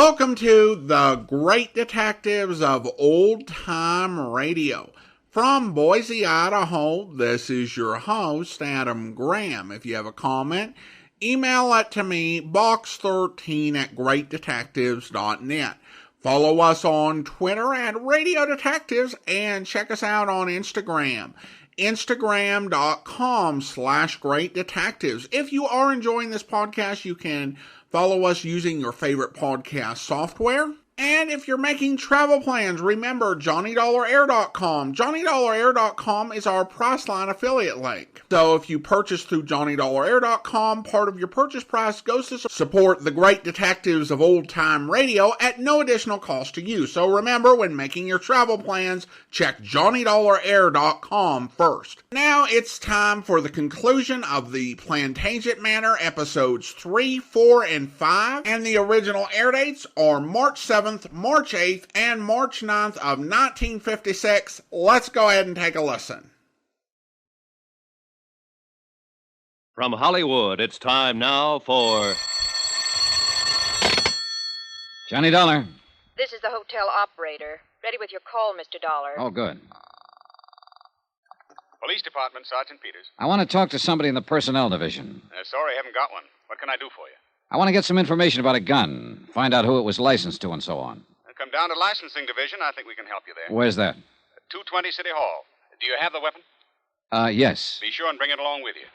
Welcome to the Great Detectives of Old Time Radio. From Boise, Idaho, this is your host, Adam Graham. If you have a comment, email it to me, box13@greatdetectives.net. Follow us on Twitter at Radio Detectives and check us out on Instagram, Instagram.com/Great Detectives. If you are enjoying this podcast, you can follow us using your favorite podcast software. And if you're making travel plans, remember JohnnyDollarAir.com. JohnnyDollarAir.com is our Priceline affiliate link. So if you purchase through JohnnyDollarAir.com, part of your purchase price goes to support the Great Detectives of Old Time Radio at no additional cost to you. So remember, when making your travel plans, check JohnnyDollarAir.com first. Now it's time for the conclusion of the Plantangent Manor episodes 3, 4, and 5. And the original air dates are March 7th, March 8th, and March 9th of 1956. Let's go ahead and take a listen. From Hollywood, it's time now for... Johnny Dollar. This is the hotel operator. Ready with your call, Mr. Dollar. Oh, good. Police Department, Sergeant Peters. I want to talk to somebody in the personnel division. Sorry, I haven't got one. What can I do for you? I want to get some information about a gun, find out who it was licensed to and so on. Come down to licensing division. I think we can help you there. Where's that? 220 City Hall. Do you have the weapon? Yes. Be sure and bring it along with you.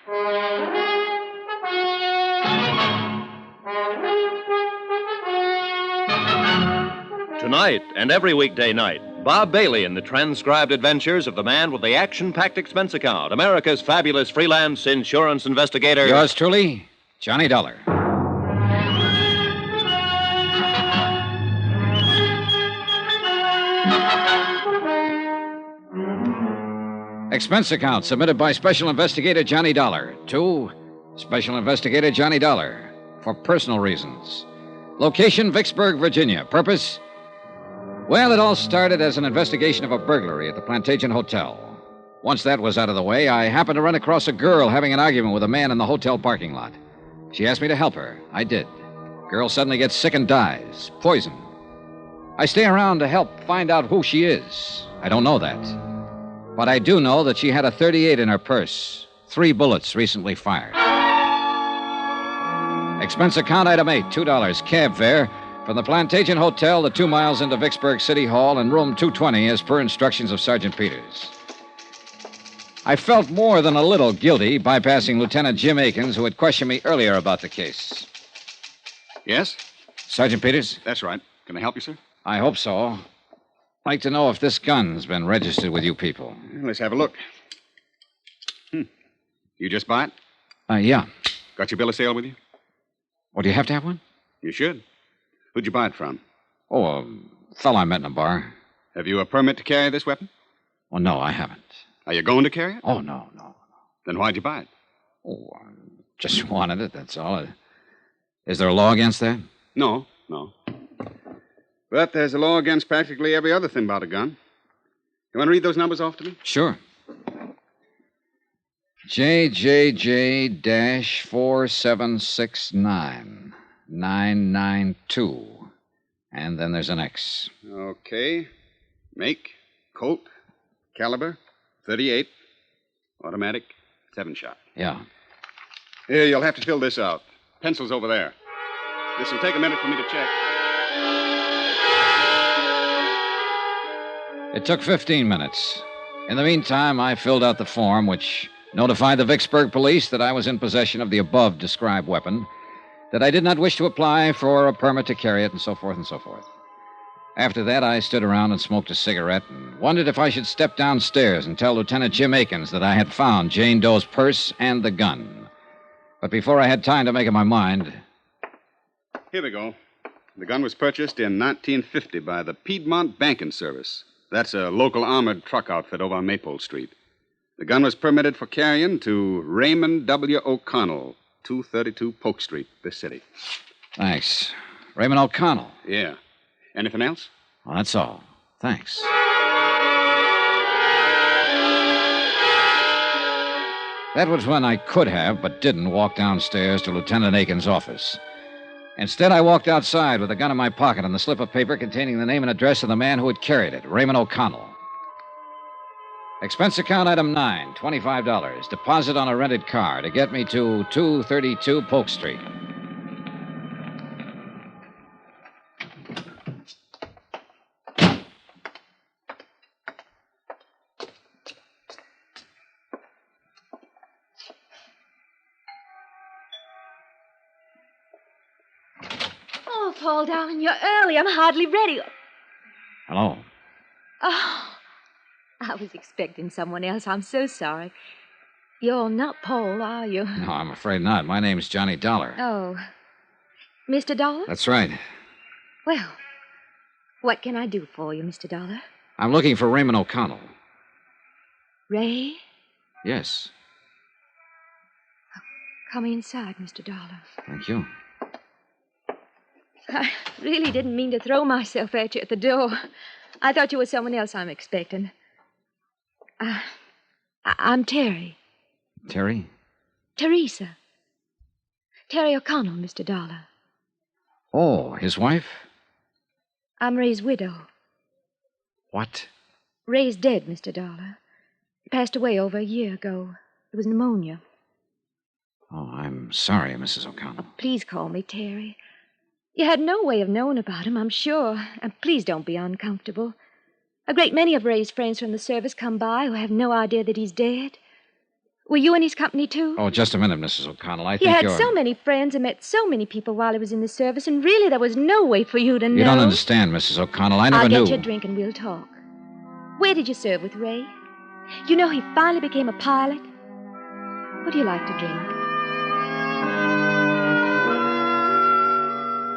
Tonight and every weekday night, Bob Bailey in the transcribed adventures of the man with the action-packed expense account, America's fabulous freelance insurance investigator. Yours truly, Johnny Dollar. Expense account submitted by Special Investigator Johnny Dollar to Special Investigator Johnny Dollar for personal reasons. Location, Vicksburg, Virginia. Purpose? Well, it all started as an investigation of a burglary at the Plantangent Hotel. Once that was out of the way, I happened to run across a girl having an argument with a man in the hotel parking lot. She asked me to help her. I did. Girl suddenly gets sick and dies. Poison. I stay around to help find out who she is. I don't know that. But I do know that she had a .38 in her purse. 3 bullets recently fired. Expense account item 8, $2 cab fare from the Plantangent Hotel, the 2 miles into Vicksburg City Hall, and room 220 as per instructions of Sergeant Peters. I felt more than a little guilty bypassing Lieutenant Jim Akins, who had questioned me earlier about the case. Yes? Sergeant Peters? That's right. Can I help you, sir? I hope so. I'd like to know if this gun's been registered with you people. Let's have a look. You just buy it? Yeah. Got your bill of sale with you? Well, do you have to have one? You should. Who'd you buy it from? Oh, a fellow I met in a bar. Have you a permit to carry this weapon? Oh, no, I haven't. Are you going to carry it? Oh, no. Then why'd you buy it? Oh, I just wanted it, that's all. Is there a law against that? No. But there's a law against practically every other thing about a gun. You want to read those numbers off to me? Sure. JJJ-4769-992. And then there's an X. Okay. Make, Colt, caliber, .38, automatic, 7-shot. Yeah. Here, you'll have to fill this out. Pencil's over there. This will take a minute for me to check. It took 15 minutes. In the meantime, I filled out the form which notified the Vicksburg police that I was in possession of the above-described weapon, that I did not wish to apply for a permit to carry it, and so forth and so forth. After that, I stood around and smoked a cigarette and wondered if I should step downstairs and tell Lieutenant Jim Akins that I had found Jane Doe's purse and the gun. But before I had time to make up my mind... Here we go. The gun was purchased in 1950 by the Piedmont Banking Service. That's a local armored truck outfit over on Maypole Street. The gun was permitted for carrying to Raymond W. O'Connell, 232 Polk Street, this city. Thanks. Raymond O'Connell. Yeah. Anything else? Well, that's all. Thanks. That was when I could have, but didn't, walk downstairs to Lieutenant Akins' office. Instead, I walked outside with a gun in my pocket and the slip of paper containing the name and address of the man who had carried it, Raymond O'Connell. Expense account item 9, $25. Deposit on a rented car to get me to 232 Polk Street. Oh, Paul, darling, you're early. I'm hardly ready. Hello. Oh, I was expecting someone else. I'm so sorry. You're not Paul, are you? No, I'm afraid not. My name's Johnny Dollar. Oh. Mr. Dollar? That's right. Well, what can I do for you, Mr. Dollar? I'm looking for Raymond O'Connell. Ray? Yes. Come inside, Mr. Dollar. Thank you. I really didn't mean to throw myself at you at the door. I thought you were someone else I'm expecting. I'm Terry. Terry? Teresa. Terry O'Connell, Mr. Dollar. Oh, his wife? I'm Ray's widow. What? Ray's dead, Mr. Dollar. He passed away over a year ago. It was pneumonia. Oh, I'm sorry, Mrs. O'Connell. Oh, please call me Terry. You had no way of knowing about him, I'm sure. And please don't be uncomfortable. A great many of Ray's friends from the service come by who have no idea that he's dead. Were you in his company, too? Oh, just a minute, Mrs. O'Connell. I He think had you're... so many friends and met so many people while he was in the service, and really there was no way for you to know. You don't understand, Mrs. O'Connell. I never knew. I'll get you a drink and we'll talk. Where did you serve with Ray? You know he finally became a pilot. What do you like to drink?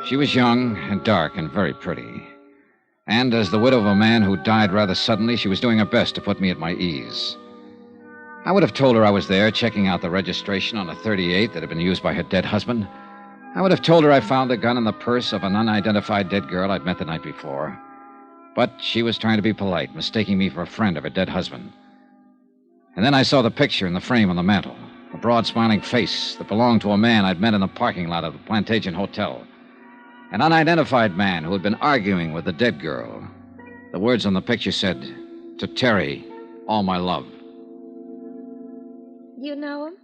She was young and dark and very pretty. And as the widow of a man who died rather suddenly, she was doing her best to put me at my ease. I would have told her I was there checking out the registration on a 38 that had been used by her dead husband. I would have told her I found the gun in the purse of an unidentified dead girl I'd met the night before. But she was trying to be polite, mistaking me for a friend of her dead husband. And then I saw the picture in the frame on the mantel, a broad, smiling face that belonged to a man I'd met in the parking lot of the Plantangent Hotel. An unidentified man who had been arguing with the dead girl. The words on the picture said, "To Terry, all my love." You know him?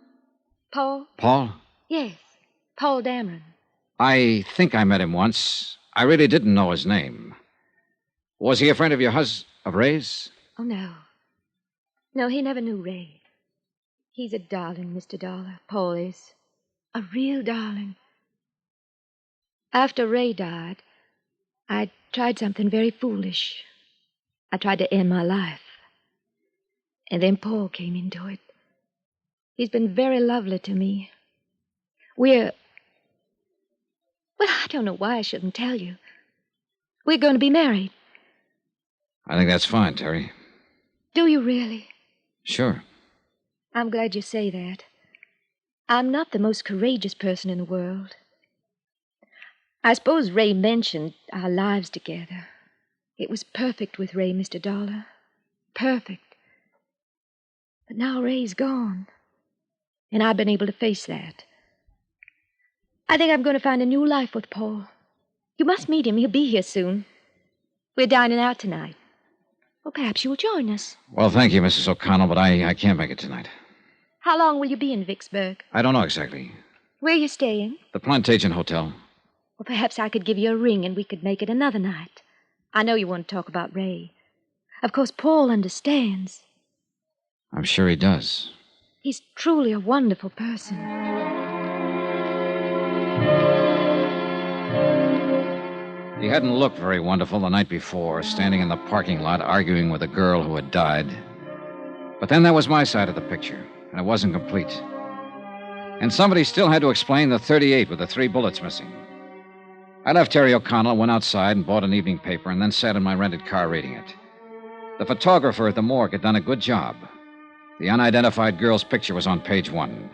Paul? Paul? Yes, Paul Dameron. I think I met him once. I really didn't know his name. Was he a friend of your of Ray's? Oh, no. No, he never knew Ray. He's a darling, Mr. Dollar. Paul is. A real darling. After Ray died, I tried something very foolish. I tried to end my life. And then Paul came into it. He's been very lovely to me. Well, I don't know why I shouldn't tell you. We're going to be married. I think that's fine, Terry. Do you really? Sure. I'm glad you say that. I'm not the most courageous person in the world. I suppose Ray mentioned our lives together. It was perfect with Ray, Mr. Dollar. Perfect. But now Ray's gone. And I've been able to face that. I think I'm going to find a new life with Paul. You must meet him. He'll be here soon. We're dining out tonight. Well, perhaps you'll join us. Well, thank you, Mrs. O'Connell, but I can't make it tonight. How long will you be in Vicksburg? I don't know exactly. Where are you staying? The Plantangent Hotel. Well, perhaps I could give you a ring and we could make it another night. I know you want to talk about Ray. Of course, Paul understands. I'm sure he does. He's truly a wonderful person. He hadn't looked very wonderful the night before, standing in the parking lot arguing with a girl who had died. But then that was my side of the picture, and it wasn't complete. And somebody still had to explain the 38 with the 3 bullets missing. I left Terry O'Connell, went outside and bought an evening paper, and then sat in my rented car reading it. The photographer at the morgue had done a good job. The unidentified girl's picture was on page 1.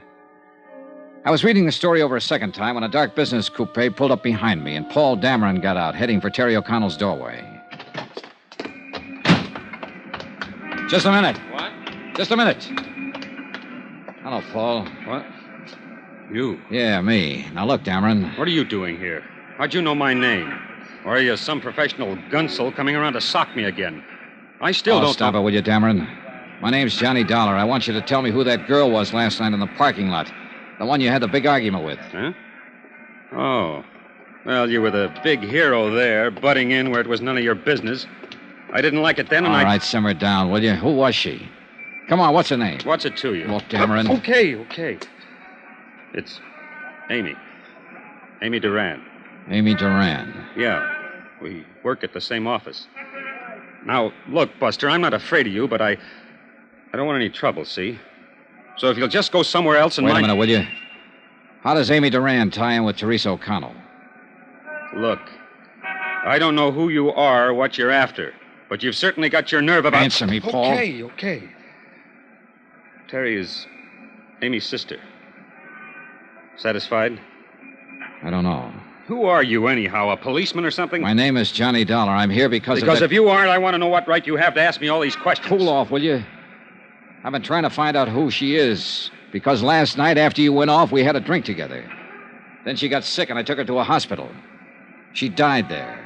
I was reading the story over a second time when a dark business coupe pulled up behind me, and Paul Dameron got out, heading for Terry O'Connell's doorway. Just a minute. What? Just a minute. Hello, Paul. What? You? Yeah, me. Now, look, Dameron. What are you doing here? How'd you know my name? Or are you some professional gunsel coming around to sock me again? I still don't stop know. it, will you, Dameron? My name's Johnny Dollar. I want you to tell me who that girl was last night in the parking lot. The one you had the big argument with. Huh? Oh. Well, you were the big hero there, butting in where it was none of your business. I didn't like it then, and All right, simmer down, will you? Who was she? Come on, what's her name? What's it to you? Look, Dameron. Okay. It's Amy. Amy Duran. Amy Duran. Yeah. We work at the same office. Now, look, Buster, I'm not afraid of you, but I don't want any trouble, see? So if you'll just go somewhere else and Wait a minute, will you? How does Amy Duran tie in with Teresa O'Connell? Look, I don't know who you are or what you're after, but you've certainly got your nerve about... Answer me, Paul. Okay. Terry is Amy's sister. Satisfied? I don't know. Who are you, anyhow? A policeman or something? My name is Johnny Dollar. I'm here because Because of if you aren't, I want to know what right you have to ask me all these questions. Cool off, will you? I've been trying to find out who she is. Because last night, after you went off, we had a drink together. Then she got sick, and I took her to a hospital. She died there.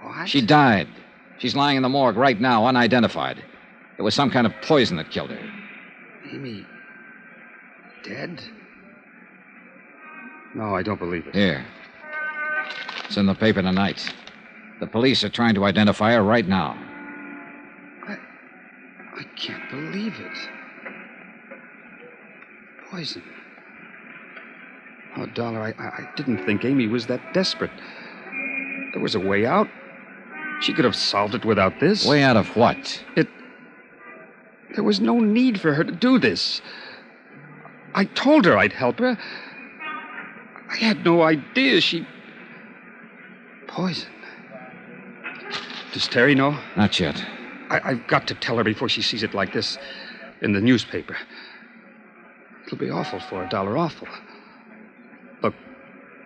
What? She died. She's lying in the morgue right now, unidentified. It was some kind of poison that killed her. Amy... dead? No, I don't believe it. Here. It's in the paper tonight. The police are trying to identify her right now. I can't believe it. Poison. Oh, Dollar, I didn't think Amy was that desperate. There was a way out. She could have solved it without this. Way out of what? There was no need for her to do this. I told her I'd help her. I had no idea she... Poison. Does Terry know? Not yet. I've got to tell her before she sees it like this in the newspaper. It'll be awful for her, Dollar, awful. Look,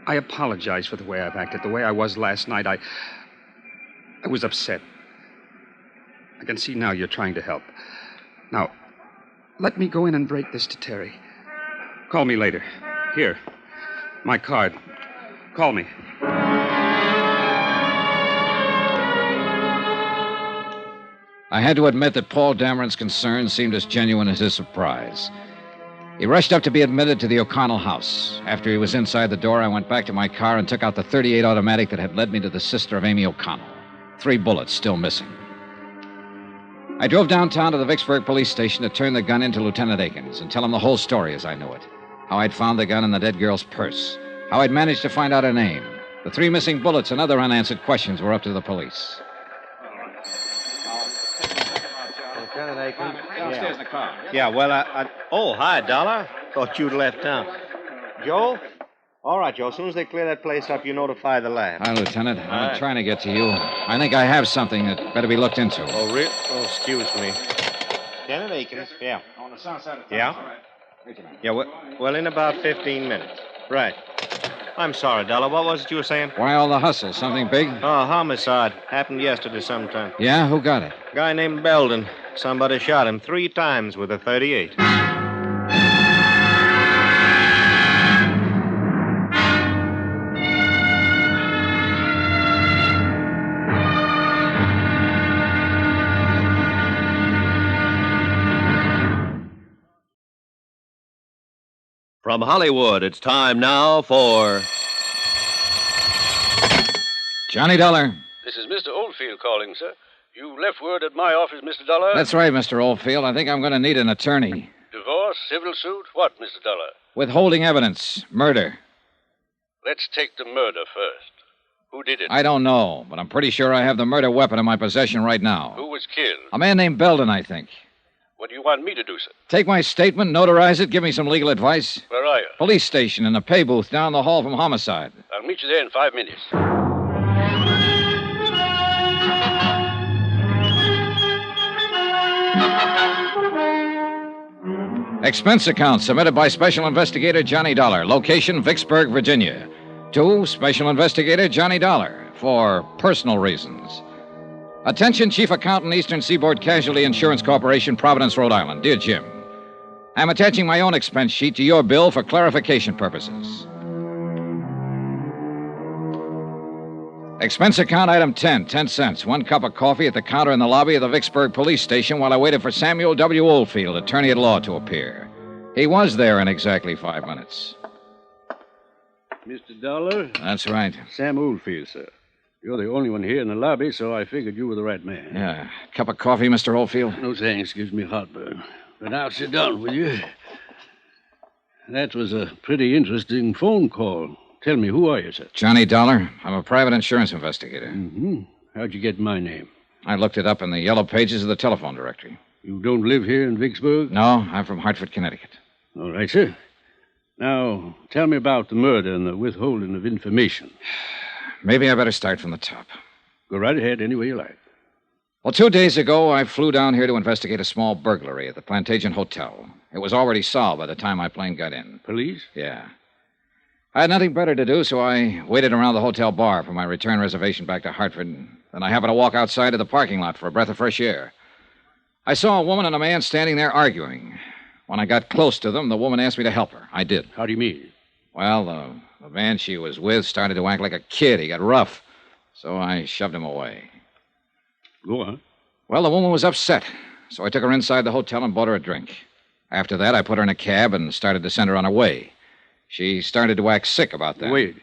I apologize for the way I've acted, the way I was last night. I was upset. I can see now you're trying to help. Now, let me go in and break this to Terry. Call me later. Here, my card. Call me. I had to admit that Paul Dameron's concern seemed as genuine as his surprise. He rushed up to be admitted to the O'Connell house. After he was inside the door, I went back to my car and took out the .38 automatic that had led me to the sister of Amy O'Connell. 3 bullets still missing. I drove downtown to the Vicksburg police station to turn the gun into Lieutenant Akins and tell him the whole story as I knew it. How I'd found the gun in the dead girl's purse. How I'd managed to find out her name. The 3 missing bullets and other unanswered questions were up to the police. Lieutenant Akins? Downstairs in the car. Yeah, well, Oh, hi, Dollar. Thought you'd left town. Joe? All right, Joe. As soon as they clear that place up, you notify the lab. Hi, Lieutenant. I've been trying to get to you. I think I have something that better be looked into. Oh, really? Oh, excuse me. Lieutenant Akins? Yeah. On the south side of town. Yeah? All right. Yeah, well, in about 15 minutes. Right. I'm sorry, Dollar. What was it you were saying? Why all the hustle? Something big? Oh, homicide. Happened yesterday sometime. Yeah? Who got it? Guy named Belden. Somebody shot him 3 times with a .38. From Hollywood, it's time now for... Johnny Dollar. This is Mr. Oldfield calling, sir. You left word at my office, Mr. Dollar. That's right, Mr. Oldfield. I think I'm going to need an attorney. Divorce, civil suit, what, Mr. Dollar? Withholding evidence. Murder. Let's take the murder first. Who did it? I don't know, but I'm pretty sure I have the murder weapon in my possession right now. Who was killed? A man named Belden, I think. What do you want me to do, sir? Take my statement, notarize it, give me some legal advice. Where are you? Police station in the pay booth down the hall from homicide. I'll meet you there in 5 minutes. Expense account submitted by Special Investigator Johnny Dollar. Location, Vicksburg, Virginia. To Special Investigator Johnny Dollar for personal reasons. Attention, Chief Accountant, Eastern Seaboard Casualty Insurance Corporation, Providence, Rhode Island. Dear Jim, I'm attaching my own expense sheet to your bill for clarification purposes. Expense account item 10, 10 cents. 1 cup of coffee at the counter in the lobby of the Vicksburg police station while I waited for Samuel W. Oldfield, attorney at law, to appear. He was there in exactly 5 minutes. Mr. Dollar? That's right. Sam Oldfield, sir. You're the only one here in the lobby, so I figured you were the right man. Yeah. Cup of coffee, Mr. Oldfield? No thanks. Gives me heartburn. But now sit down, will you? That was a pretty interesting phone call. Tell me, who are you, sir? Johnny Dollar. I'm a private insurance investigator. Mm-hmm. How'd you get my name? I looked it up in the yellow pages of the telephone directory. You don't live here in Vicksburg? No, I'm from Hartford, Connecticut. All right, sir. Now, tell me about the murder and the withholding of information. Maybe I better start from the top. Go right ahead any way you like. Well, 2 days ago, I flew down here to investigate a small burglary at the Plantangent Hotel. It was already solved by the time my plane got in. Police? Yeah. I had nothing better to do, so I waited around the hotel bar for my return reservation back to Hartford. Then I happened to walk outside of the parking lot for a breath of fresh air. I saw a woman and a man standing there arguing. When I got close to them, the woman asked me to help her. I did. How do you mean? Well, the man she was with started to act like a kid. He got rough. So I shoved him away. Go on. Well, the woman was upset, so I took her inside the hotel and bought her a drink. After that, I put her in a cab and started to send her on her way. She started to act sick about that. Wait.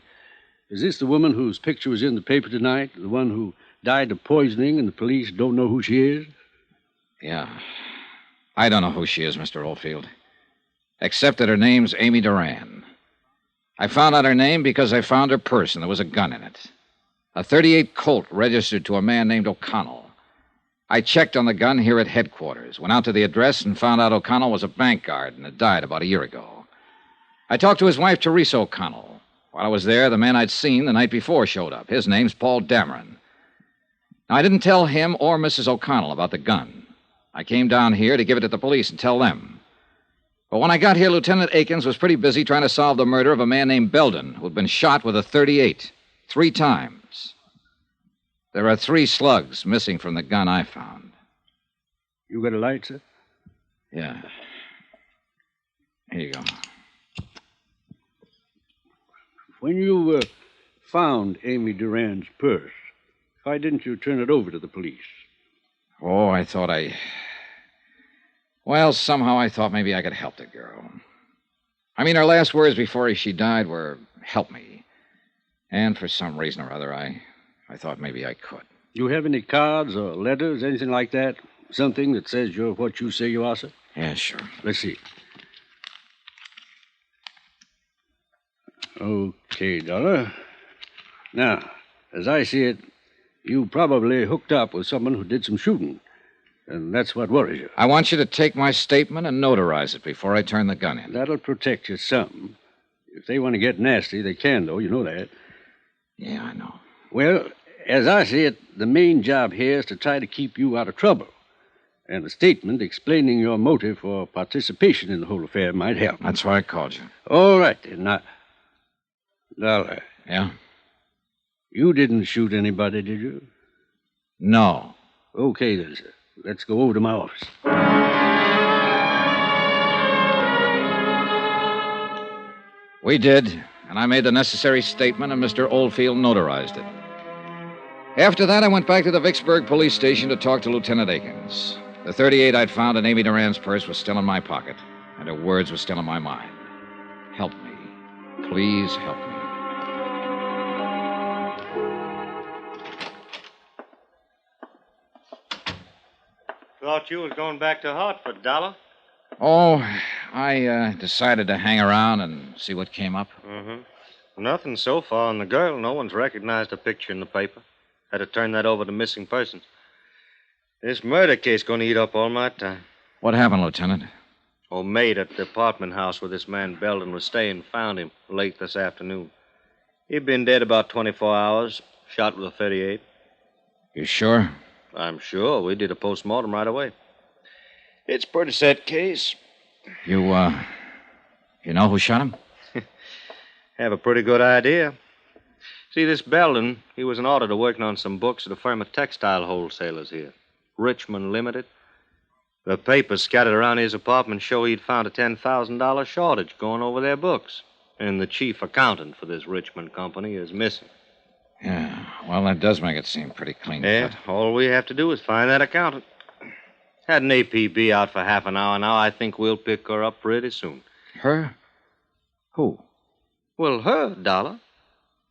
Is this the woman whose picture was in the paper tonight? The one who died of poisoning and the police don't know who she is? Yeah. I don't know who she is, Mr. Oldfield. Except that her name's Amy Duran. I found out her name because I found her purse and there was a gun in it. A .38 Colt registered to a man named O'Connell. I checked on the gun here at headquarters, went out to the address and found out O'Connell was a bank guard and had died about a year ago. I talked to his wife, Teresa O'Connell. While I was there, the man I'd seen the night before showed up. His name's Paul Dameron. Now, I didn't tell him or Mrs. O'Connell about the gun. I came down here to give it to the police and tell them. But when I got here, Lieutenant Akins was pretty busy trying to solve the murder of a man named Belden, who'd been shot with a .38 3 times. There are 3 slugs missing from the gun I found. You got a light, sir? Yeah. Here you go. When you found Amy Duran's purse, why didn't you turn it over to the police? Oh, I thought Well, somehow I thought maybe I could help the girl. I mean, her last words before she died were, help me. And for some reason or other, I thought maybe I could. You have any cards or letters, anything like that? Something that says you're what you say you are, sir? Yeah, sure. Let's see. Okay, Dollar. Now, as I see it, you probably hooked up with someone who did some shooting. And that's what worries you. I want you to take my statement and notarize it before I turn the gun in. That'll protect you some. If they want to get nasty, they can, though. You know that. Yeah, I know. Well, as I see it, the main job here is to try to keep you out of trouble. And a statement explaining your motive for participation in the whole affair might help. That's why I called you. All right, then. Now, Dollar. Yeah? You didn't shoot anybody, did you? No. Okay, then, sir. Let's go over to my office. We did, and I made the necessary statement, and Mr. Oldfield notarized it. After that, I went back to the Vicksburg police station to talk to Lieutenant Akins. The .38 I'd found in Amy Duran's purse was still in my pocket, and her words were still in my mind. Help me. Please help me. Thought you was going back to Hartford, Dollar. Oh, I decided to hang around and see what came up. Mm-hmm. Nothing so far on the girl. No one's recognized a picture in the paper. Had to turn that over to missing persons. This murder case going to eat up all my time. What happened, Lieutenant? Old maid at the apartment house where this man Belden was staying found him late this afternoon. He'd been dead about 24 hours, shot with a .38. You sure? I'm sure. We did a postmortem right away. It's a pretty set case. You know who shot him? Have a pretty good idea. See, this Belden, he was an auditor working on some books at a firm of textile wholesalers here. Richmond Limited. The papers scattered around his apartment show he'd found a $10,000 shortage going over their books. And the chief accountant for this Richmond company is missing. Yeah, well, that does make it seem pretty clean. Yeah, all we have to do is find that accountant. Had an APB out for half an hour now. I think we'll pick her up pretty soon. Her? Who? Well, her, Dollar.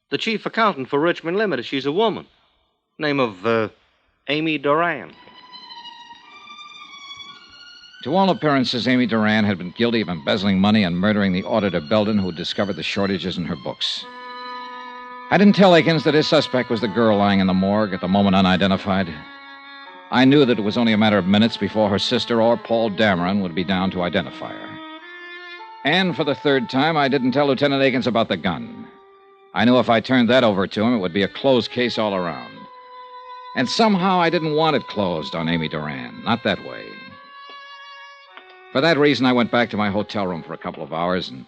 The chief accountant for Richmond Limited. She's a woman. Name of, Amy Duran. To all appearances, Amy Duran had been guilty of embezzling money and murdering the auditor Belden who discovered the shortages in her books. I didn't tell Akins that his suspect was the girl lying in the morgue at the moment unidentified. I knew that it was only a matter of minutes before her sister or Paul Dameron would be down to identify her. And for the third time, I didn't tell Lieutenant Akins about the gun. I knew if I turned that over to him, it would be a closed case all around. And somehow I didn't want it closed on Amy Duran. Not that way. For that reason, I went back to my hotel room for a couple of hours, and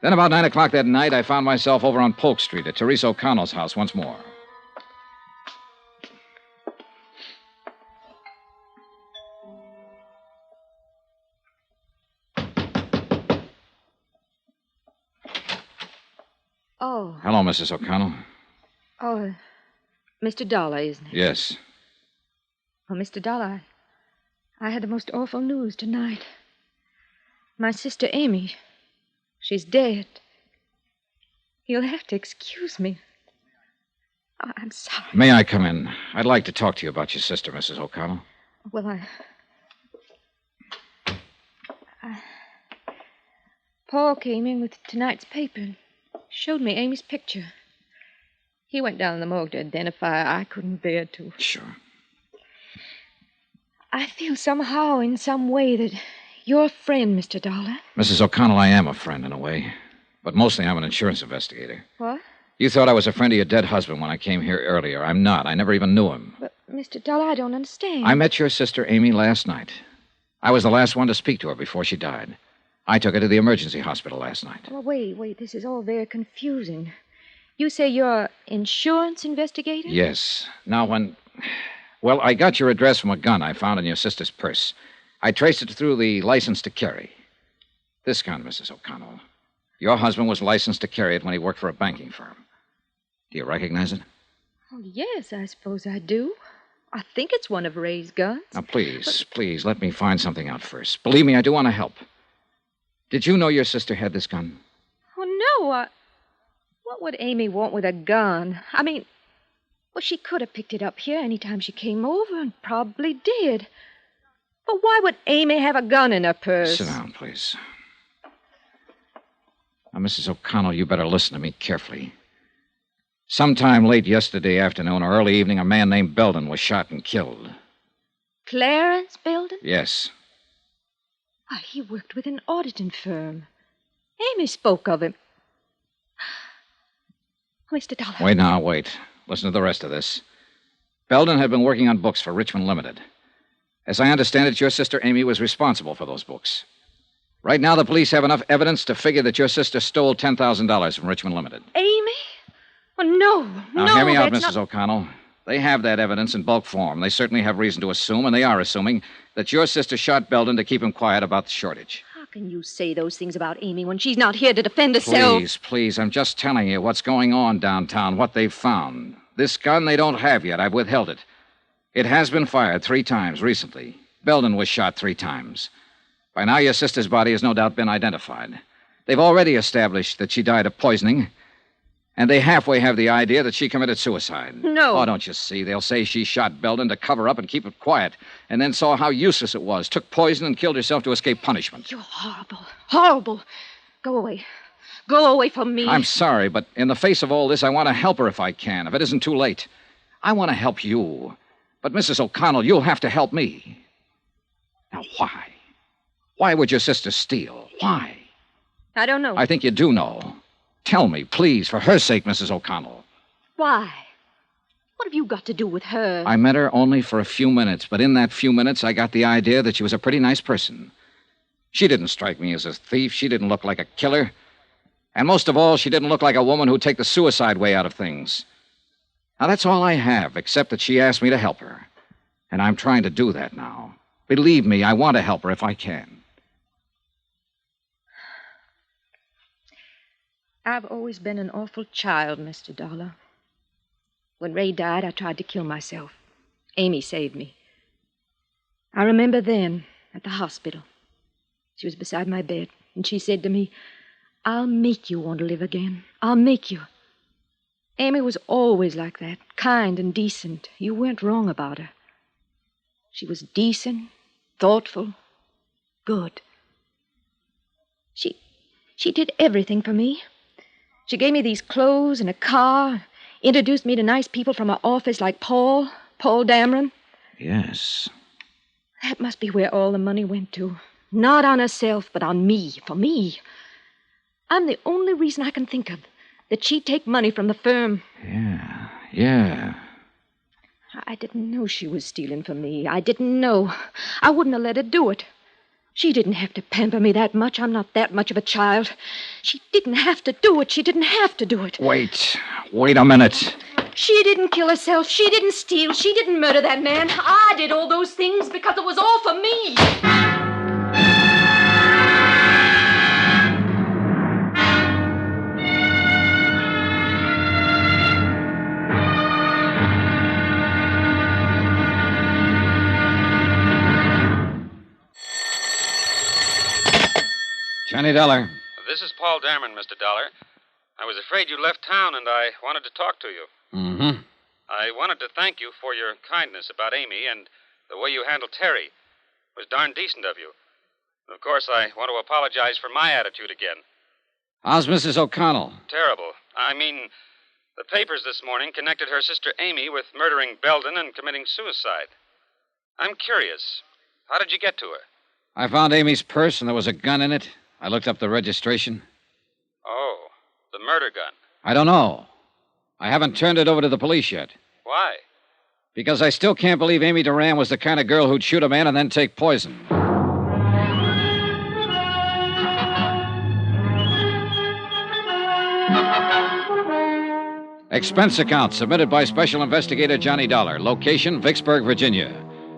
then about 9 o'clock that night, I found myself over on Polk Street at Teresa O'Connell's house once more. Oh. Hello, Mrs. O'Connell. Oh, Mr. Dollar, isn't it? Yes. Oh, Mr. Dollar, I had the most awful news tonight. My sister Amy, she's dead. You'll have to excuse me. I'm sorry. May I come in? I'd like to talk to you about your sister, Mrs. O'Connell. Well, Paul came in with tonight's paper and showed me Amy's picture. He went down in the morgue to identify her. I couldn't bear to. Sure. I feel somehow, in some way, that you're a friend, Mr. Dollar. Mrs. O'Connell, I am a friend in a way. But mostly I'm an insurance investigator. What? You thought I was a friend of your dead husband when I came here earlier. I'm not. I never even knew him. But, Mr. Dollar, I don't understand. I met your sister Amy last night. I was the last one to speak to her before she died. I took her to the emergency hospital last night. Well, wait. This is all very confusing. You say you're an insurance investigator? Yes. Now, Well, I got your address from a gun I found in your sister's purse. I traced it through the license to carry. This gun, Mrs. O'Connell. Your husband was licensed to carry it when he worked for a banking firm. Do you recognize it? Oh, yes, I suppose I do. I think it's one of Ray's guns. Now, please, let me find something out first. Believe me, I do want to help. Did you know your sister had this gun? Oh, no. What would Amy want with a gun? I mean, well, she could have picked it up here any time she came over, and probably did. But why would Amy have a gun in her purse? Sit down, please. Now, Mrs. O'Connell, you better listen to me carefully. Sometime late yesterday afternoon or early evening, a man named Belden was shot and killed. Clarence Belden? Yes. Why, he worked with an auditing firm. Amy spoke of him. Mr. Dollar. Wait. Listen to the rest of this. Belden had been working on books for Richmond Limited. As I understand it, your sister Amy was responsible for those books. Right now, the police have enough evidence to figure that your sister stole $10,000 from Richmond Limited. Amy? Oh, no. Now, hear me out, Mrs. O'Connell. They have that evidence in bulk form. They certainly have reason to assume, and they are assuming, that your sister shot Belden to keep him quiet about the shortage. How can you say those things about Amy when she's not here to defend herself? Please, I'm just telling you what's going on downtown, what they've found. This gun they don't have yet. I've withheld it. It has been fired 3 times recently. Belden was shot 3 times. By now, your sister's body has no doubt been identified. They've already established that she died of poisoning, and they halfway have the idea that she committed suicide. No. Oh, don't you see? They'll say she shot Belden to cover up and keep it quiet, and then saw how useless it was, took poison and killed herself to escape punishment. You're horrible. Horrible. Go away. Go away from me. I'm sorry, but in the face of all this, I want to help her if I can, if it isn't too late. I want to help you. But, Mrs. O'Connell, you'll have to help me. Now, why? Why would your sister steal? Why? I don't know. I think you do know. Tell me, please, for her sake, Mrs. O'Connell. Why? What have you got to do with her? I met her only for a few minutes, but in that few minutes, I got the idea that she was a pretty nice person. She didn't strike me as a thief. She didn't look like a killer. And most of all, she didn't look like a woman who'd take the suicide way out of things. Now, that's all I have, except that she asked me to help her. And I'm trying to do that now. Believe me, I want to help her if I can. I've always been an awful child, Mr. Dollar. When Ray died, I tried to kill myself. Amy saved me. I remember then, at the hospital. She was beside my bed, and she said to me, "I'll make you want to live again. I'll make you." Amy was always like that, kind and decent. You weren't wrong about her. She was decent, thoughtful, good. She did everything for me. She gave me these clothes and a car, introduced me to nice people from her office like Paul Dameron. Yes. That must be where all the money went to. Not on herself, but on me, for me. I'm the only reason I can think of that she'd take money from the firm. Yeah. I didn't know she was stealing from me. I didn't know. I wouldn't have let her do it. She didn't have to pamper me that much. I'm not that much of a child. She didn't have to do it. She didn't have to do it. Wait a minute. She didn't kill herself. She didn't steal. She didn't murder that man. I did all those things because it was all for me. Johnny Dollar. This is Paul Dameron, Mr. Dollar. I was afraid you left town, and I wanted to talk to you. Mm-hmm. I wanted to thank you for your kindness about Amy and the way you handled Terry. It was darn decent of you. Of course, I want to apologize for my attitude again. How's Mrs. O'Connell? Terrible. I mean, the papers this morning connected her sister Amy with murdering Belden and committing suicide. I'm curious. How did you get to her? I found Amy's purse, and there was a gun in it. I looked up the registration. Oh, the murder gun. I don't know. I haven't turned it over to the police yet. Why? Because I still can't believe Amy Duran was the kind of girl who'd shoot a man and then take poison. Expense account submitted by Special Investigator Johnny Dollar. Location, Vicksburg, Virginia.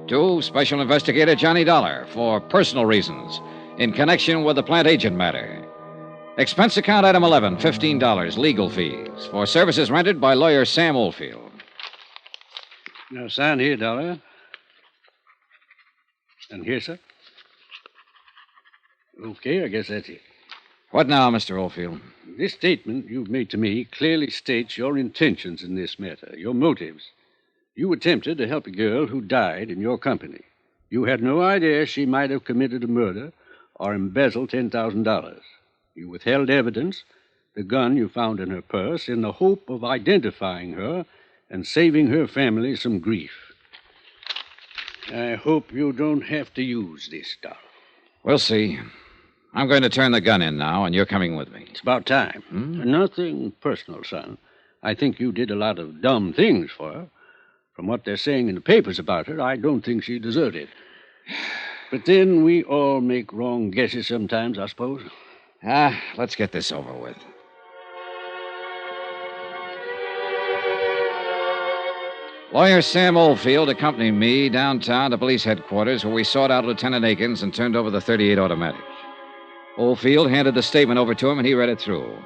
To Special Investigator Johnny Dollar for personal reasons in connection with the Plantangent matter. Expense account item 11, $15, legal fees for services rendered by lawyer Sam Oldfield. Now, sign here, Dollar. And here, sir. Okay, I guess that's it. What now, Mr. Oldfield? This statement you've made to me clearly states your intentions in this matter, your motives. You attempted to help a girl who died in your company. You had no idea she might have committed a murder or embezzled $10,000. You withheld evidence, the gun you found in her purse, in the hope of identifying her and saving her family some grief. I hope you don't have to use this, Dollar. We'll see. I'm going to turn the gun in now, and you're coming with me. It's about time. Nothing personal, son. I think you did a lot of dumb things for her. From what they're saying in the papers about her, I don't think she deserved it. But then we all make wrong guesses sometimes, I suppose. Let's get this over with. Lawyer Sam Oldfield accompanied me downtown to police headquarters, where we sought out Lieutenant Akins and turned over the .38 automatic. Oldfield handed the statement over to him, and he read it through.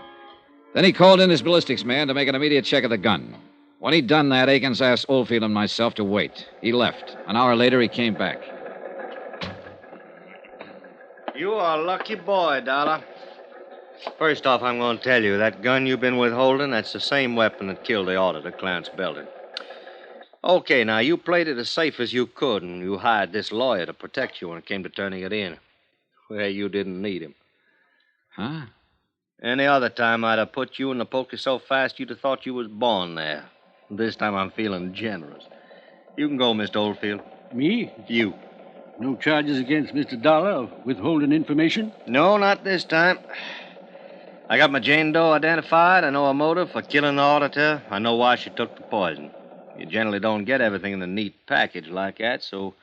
Then he called in his ballistics man to make an immediate check of the gun. When he'd done that, Akins asked Oldfield and myself to wait. He left. An hour later, he came back. You are a lucky boy, Dollar. First off, I'm going to tell you, that gun you've been withholding, that's the same weapon that killed the auditor, Clarence Belden. Okay, now, you played it as safe as you could, and you hired this lawyer to protect you when it came to turning it in. Well, you didn't need him. Huh? Any other time, I'd have put you in the poker so fast you'd have thought you was born there. This time I'm feeling generous. You can go, Mr. Oldfield. Me? You. No charges against Mr. Dollar of withholding information? No, not this time. I got my Jane Doe identified. I know her motive for killing the auditor. I know why she took the poison. You generally don't get everything in a neat package like that, so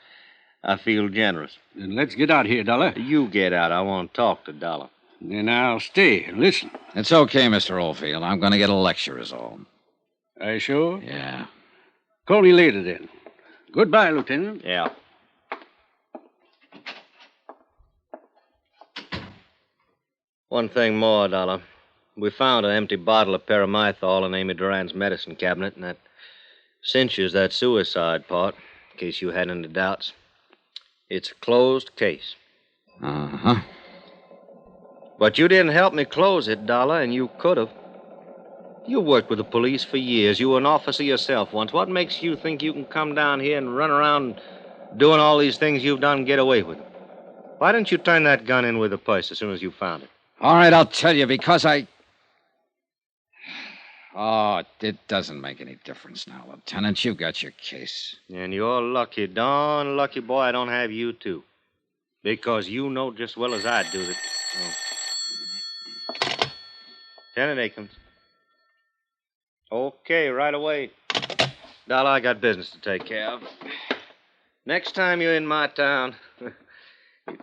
I feel generous. Then let's get out of here, Dollar. You get out. I want to talk to Dollar. Then I'll stay and listen. It's okay, Mr. Oldfield. I'm going to get a lecture is all. Are you sure? Yeah. Call me later, then. Goodbye, Lieutenant. Yeah. One thing more, Dollar. We found an empty bottle of paramythol in Amy Duran's medicine cabinet, and that cinches that suicide part, in case you had any doubts. It's a closed case. Uh-huh. But you didn't help me close it, Dollar, and you could have. You worked with the police for years. You were an officer yourself once. What makes you think you can come down here and run around doing all these things you've done and get away with them? Why didn't you turn that gun in with the purse as soon as you found it? All right, I'll tell you, because I... Oh, it doesn't make any difference now, Lieutenant. You got your case. And you're lucky, darn lucky boy I don't have you, too. Because you know just as well as I do that... Oh. Lieutenant Akins. Okay, right away. Dollar, I got business to take care of. Next time you're in my town, you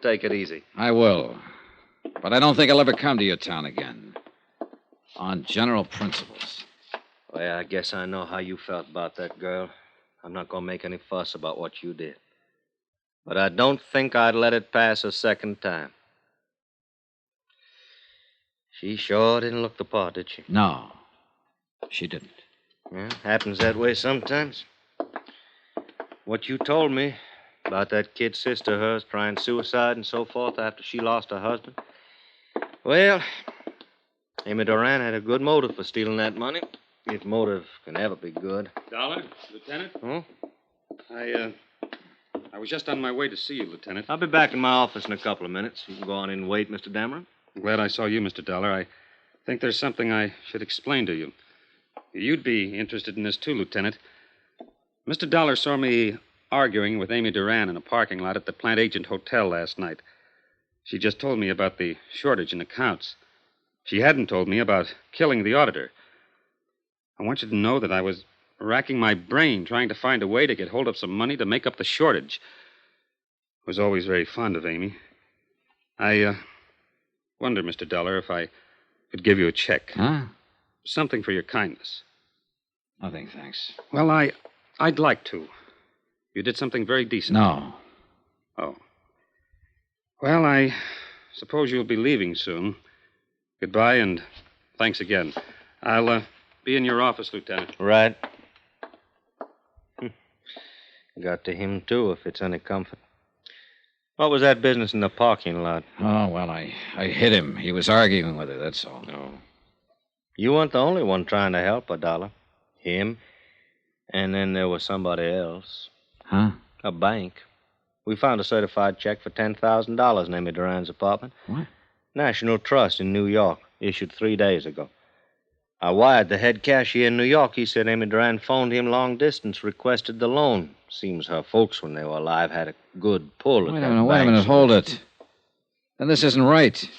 take it easy. I will. But I don't think I'll ever come to your town again. On general principles. Well, I guess I know how you felt about that girl. I'm not going to make any fuss about what you did. But I don't think I'd let it pass a second time. She sure didn't look the part, did she? No, she didn't. Yeah, happens that way sometimes. What you told me about that kid sister of hers trying suicide and so forth after she lost her husband. Well, Amy Duran had a good motive for stealing that money. If motive can ever be good. Dollar, Lieutenant? Huh? I was just on my way to see you, Lieutenant. I'll be back in my office in a couple of minutes. You can go on in and wait, Mr. Dameron. I'm glad I saw you, Mr. Dollar. I think there's something I should explain to you. You'd be interested in this, too, Lieutenant. Mr. Dollar saw me arguing with Amy Duran in a parking lot at the Plantangent Hotel last night. She just told me about the shortage in accounts. She hadn't told me about killing the auditor. I want you to know that I was racking my brain trying to find a way to get hold of some money to make up the shortage. I was always very fond of Amy. I wonder, Mr. Dollar, if I could give you a check. Huh? Something for your kindness. Nothing, thanks. Well, I'd like to. You did something very decent. No. Oh. Well, I suppose you'll be leaving soon. Goodbye, and thanks again. I'll be in your office, Lieutenant. Right. Got to him, too, if it's any comfort. What was that business in the parking lot? Oh, well, I hit him. He was arguing with her, that's all. Oh. You weren't the only one trying to help her, Dollar. Him. And then there was somebody else. Huh? A bank. We found a certified check for $10,000 in Amy Duran's apartment. What? National Trust in New York, issued 3 days ago. I wired the head cashier in New York. He said Amy Duran phoned him long distance, requested the loan. Seems her folks, when they were alive, had a good pull at that bank. Wait a minute, hold it. Then this isn't right.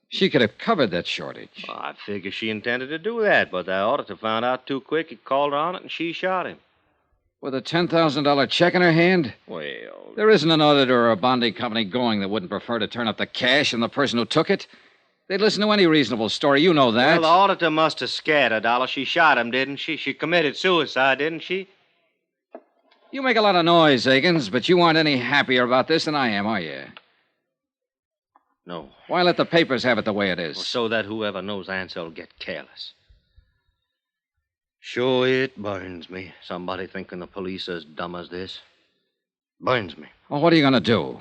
She could have covered that shortage. Well, I figure she intended to do that, but the auditor found out too quick. He called her on it, and she shot him. With a $10,000 check in her hand? Well... There isn't an auditor or a bonding company going that wouldn't prefer to turn up the cash and the person who took it. They'd listen to any reasonable story. You know that. Well, the auditor must have scared her, Dollar. She shot him, didn't she? She committed suicide, didn't she? You make a lot of noise, Akins, but you aren't any happier about this than I am, are you? No. Why let the papers have it the way it is? Well, so that whoever knows the answer will get careless. Sure, it burns me. Somebody thinking the police are as dumb as this. Burns me. Well, what are you going to do?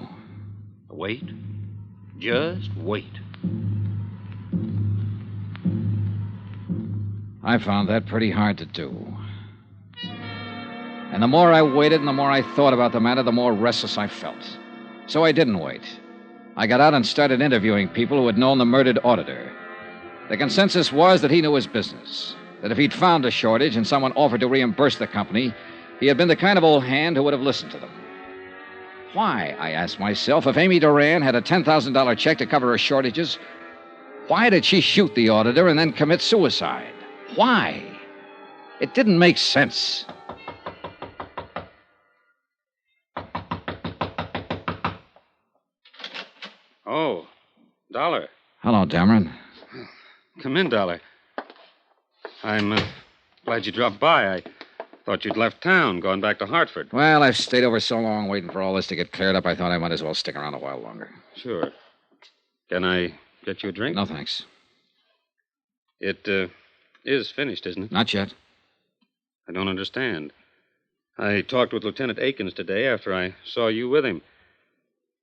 Wait. Just wait. I found that pretty hard to do. And the more I waited and the more I thought about the matter, the more restless I felt. So I didn't wait. I got out and started interviewing people who had known the murdered auditor. The consensus was that he knew his business, that if he'd found a shortage and someone offered to reimburse the company, he had been the kind of old hand who would have listened to them. Why, I asked myself, if Amy Duran had a $10,000 check to cover her shortages, why did she shoot the auditor and then commit suicide? Why? It didn't make sense. Oh, Dollar. Hello, Dameron. Come in, Dollar. I'm glad you dropped by. I thought you'd left town, gone back to Hartford. Well, I've stayed over so long waiting for all this to get cleared up, I thought I might as well stick around a while longer. Sure. Can I get you a drink? No, thanks. It is finished, isn't it? Not yet. I don't understand. I talked with Lieutenant Akins today after I saw you with him.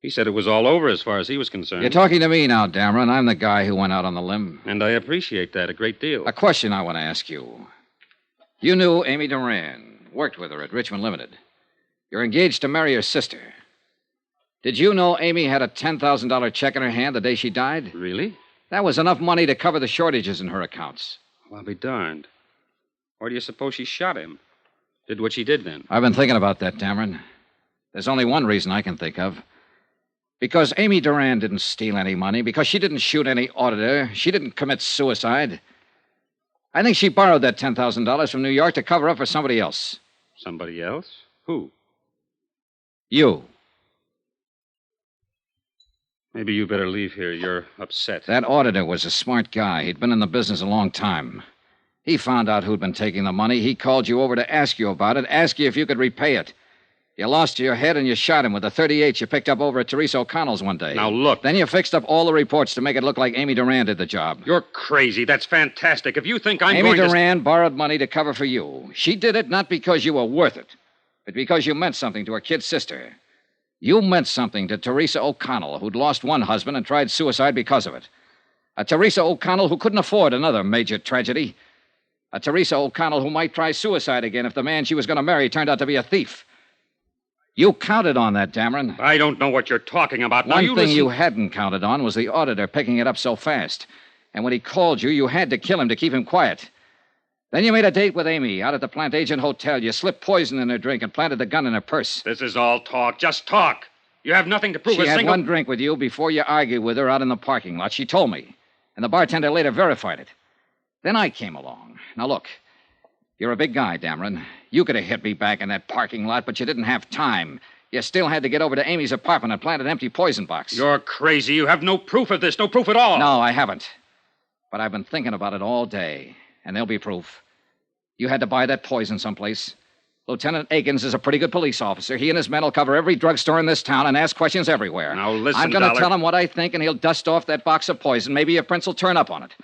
He said it was all over as far as he was concerned. You're talking to me now, Dameron. I'm the guy who went out on the limb. And I appreciate that a great deal. A question I want to ask you. You knew Amy Duran, worked with her at Richmond Limited. You're engaged to marry her sister. Did you know Amy had a $10,000 check in her hand the day she died? Really? That was enough money to cover the shortages in her accounts. Well, I'll be darned. Why do you suppose she shot him? Did what she did then? I've been thinking about that, Dameron. There's only one reason I can think of. Because Amy Duran didn't steal any money, because she didn't shoot any auditor, she didn't commit suicide. I think she borrowed that $10,000 from New York to cover up for somebody else. Somebody else? Who? You. Maybe you better leave here. You're upset. That auditor was a smart guy. He'd been in the business a long time. He found out who'd been taking the money. He called you over to ask you about it, ask you if you could repay it. You lost your head and you shot him with the .38 you picked up over at Teresa O'Connell's one day. Now, look. Then you fixed up all the reports to make it look like Amy Duran did the job. You're crazy. That's fantastic. If you think I'm Amy going Duran borrowed money to cover for you. She did it not because you were worth it, but because you meant something to her kid sister. You meant something to Teresa O'Connell, who'd lost one husband and tried suicide because of it. A Teresa O'Connell who couldn't afford another major tragedy. A Teresa O'Connell who might try suicide again if the man she was going to marry turned out to be a thief. You counted on that, Dameron. I don't know what you're talking about. Now, One thing you hadn't counted on was the auditor picking it up so fast. And when he called you, you had to kill him to keep him quiet. Then you made a date with Amy out at the Plantangent Hotel. You slipped poison in her drink and planted the gun in her purse. This is all talk. Just talk. You have nothing to prove. She had one drink with you before you argued with her out in the parking lot. She told me. And the bartender later verified it. Then I came along. Now, look. You're a big guy, Dameron. You could have hit me back in that parking lot, but you didn't have time. You still had to get over to Amy's apartment and plant an empty poison box. You're crazy. You have no proof of this. No proof at all. No, I haven't. But I've been thinking about it all day, and there'll be proof. You had to buy that poison someplace. Lieutenant Akins is a pretty good police officer. He and his men will cover every drugstore in this town and ask questions everywhere. Now, listen, I'm going to tell him what I think, and he'll dust off that box of poison. Maybe your prince will turn up on it.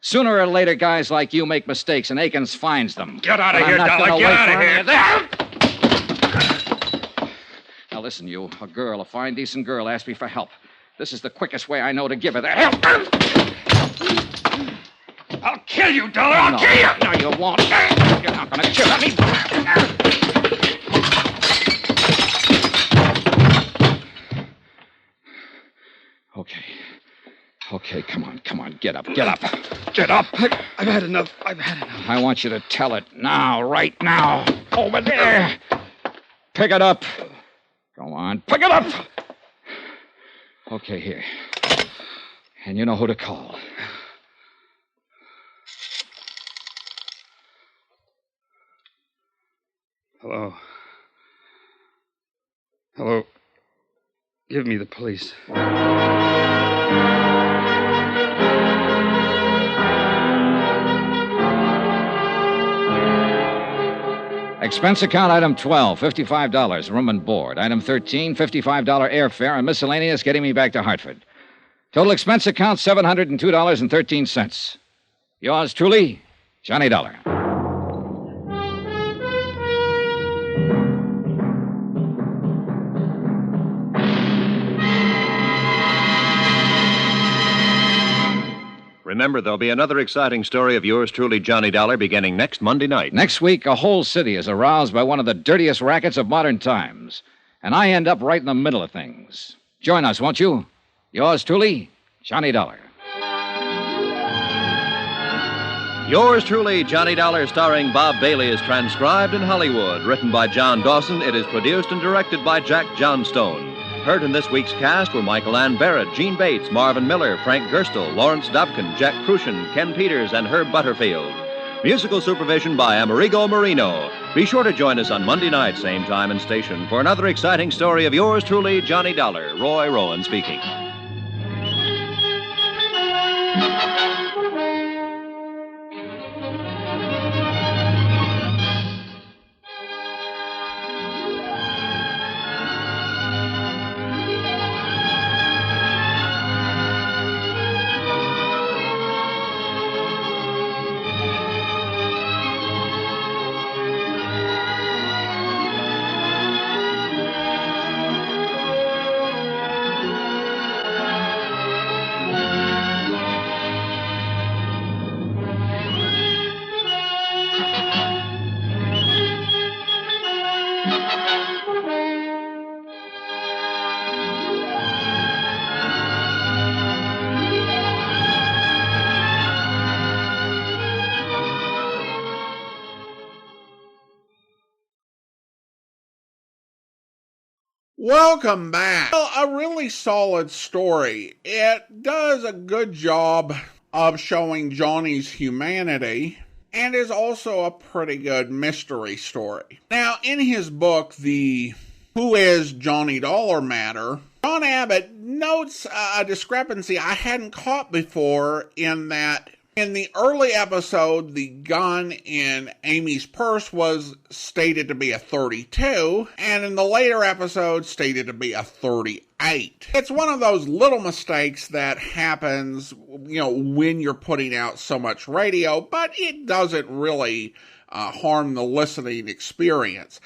Sooner or later, guys like you make mistakes, and Akins finds them. Get out of here, Dollar. Get out of here. Now, listen, you. A girl, a fine, decent girl, asked me for help. This is the quickest way I know to give her the help. I'll kill you, Dollar. I'll kill you. No, you won't. You're not going to kill me. Okay, come on. Get up. Get up. I've had enough. I want you to tell it now, right now. Over there. Pick it up. Go on, pick it up. Okay, here. And you know who to call. Hello. Give me the police. Expense account item 12, $55, room and board. Item 13, $55 airfare and miscellaneous getting me back to Hartford. Total expense account, $702.13. Yours truly, Johnny Dollar. Remember, there'll be another exciting story of yours truly, Johnny Dollar, beginning next Monday night. Next week, a whole city is aroused by one of the dirtiest rackets of modern times. And I end up right in the middle of things. Join us, won't you? Yours truly, Johnny Dollar. Yours truly, Johnny Dollar, starring Bob Bailey, is transcribed in Hollywood. Written by John Dawson, it is produced and directed by Jack Johnstone. Heard in this week's cast were Michael Ann Barrett, Jeanne Bates, Marvin Miller, Frank Gerstle, Lawrence Dobkin, Jack Kruschen, Ken Peters, and Herb Butterfield. Musical supervision by Amerigo Marino. Be sure to join us on Monday night, same time and station, for another exciting story of yours truly, Johnny Dollar. Roy Rowan speaking. Welcome back. Well, a really solid story. It does a good job of showing Johnny's humanity and is also a pretty good mystery story. Now, in his book, the Who is Johnny Dollar matter, John Abbott notes a discrepancy I hadn't caught before in that in the early episode, the gun in Amy's purse was stated to be a 32, and in the later episode, stated to be a 38. It's one of those little mistakes that happens, when you're putting out so much radio, but it doesn't really harm the listening experience.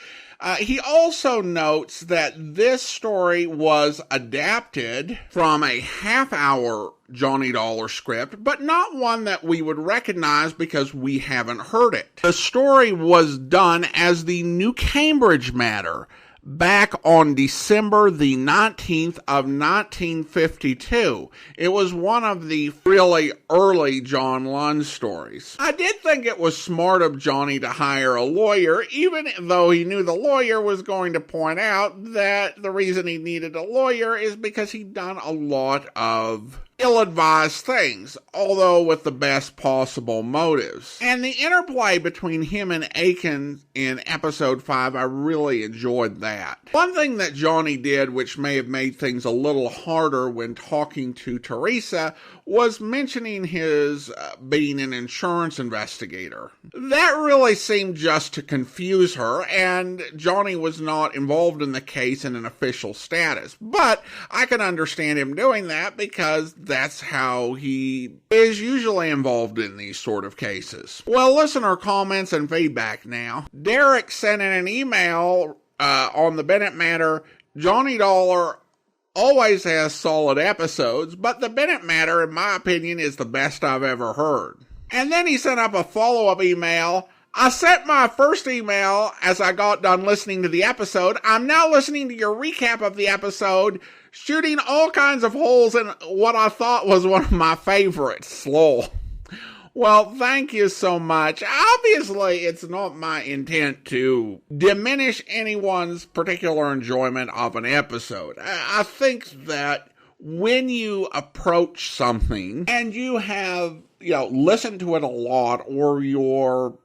He also notes that this story was adapted from a half-hour Johnny Dollar script, but not one that we would recognize because we haven't heard it. The story was done as the New Cambridge Matter back on December the 19th of 1952. It was one of the really early John Lund stories. I did think it was smart of Johnny to hire a lawyer, even though he knew the lawyer was going to point out that the reason he needed a lawyer is because he'd done a lot of ill-advised things, although with the best possible motives. And the interplay between him and Aiken in episode 5, I really enjoyed that. One thing that Johnny did, which may have made things a little harder when talking to Teresa, was mentioning his being an insurance investigator. That really seemed just to confuse her, and Johnny was not involved in the case in an official status. But I can understand him doing that because that's how he is usually involved in these sort of cases. Well, listener comments and feedback now. Derek sent in an email on the Bennett matter. Johnny Dollar always has solid episodes, but the Bennett matter, in my opinion, is the best I've ever heard. And then he sent up a follow-up email. I sent my first email as I got done listening to the episode. I'm now listening to your recap of the episode, shooting all kinds of holes in what I thought was one of my favorites. Lol. Well, thank you so much. Obviously, it's not my intent to diminish anyone's particular enjoyment of an episode. I think that when you approach something and you have, listened to it a lot, or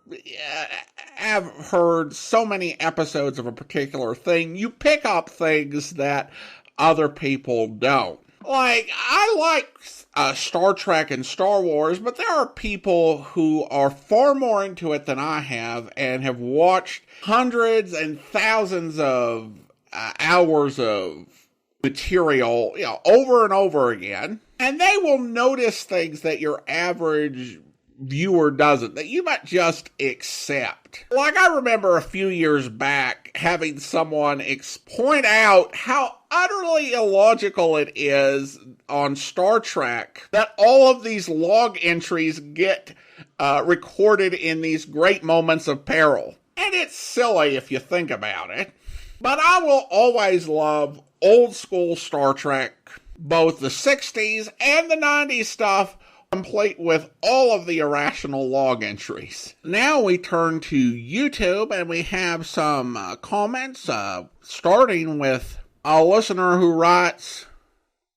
have heard so many episodes of a particular thing, you pick up things that other people don't. Like, I like Star Trek and Star Wars, but there are people who are far more into it than I have and have watched hundreds and thousands of hours of material, over and over again. And they will notice things that your average viewer doesn't, that you might just accept. Like, I remember a few years back having someone point out how utterly illogical it is on Star Trek that all of these log entries get recorded in these great moments of peril. And it's silly if you think about it. But I will always love old school Star Trek, both the 60s and the 90s stuff, complete with all of the irrational log entries. Now we turn to YouTube and we have some comments, starting with a listener who writes,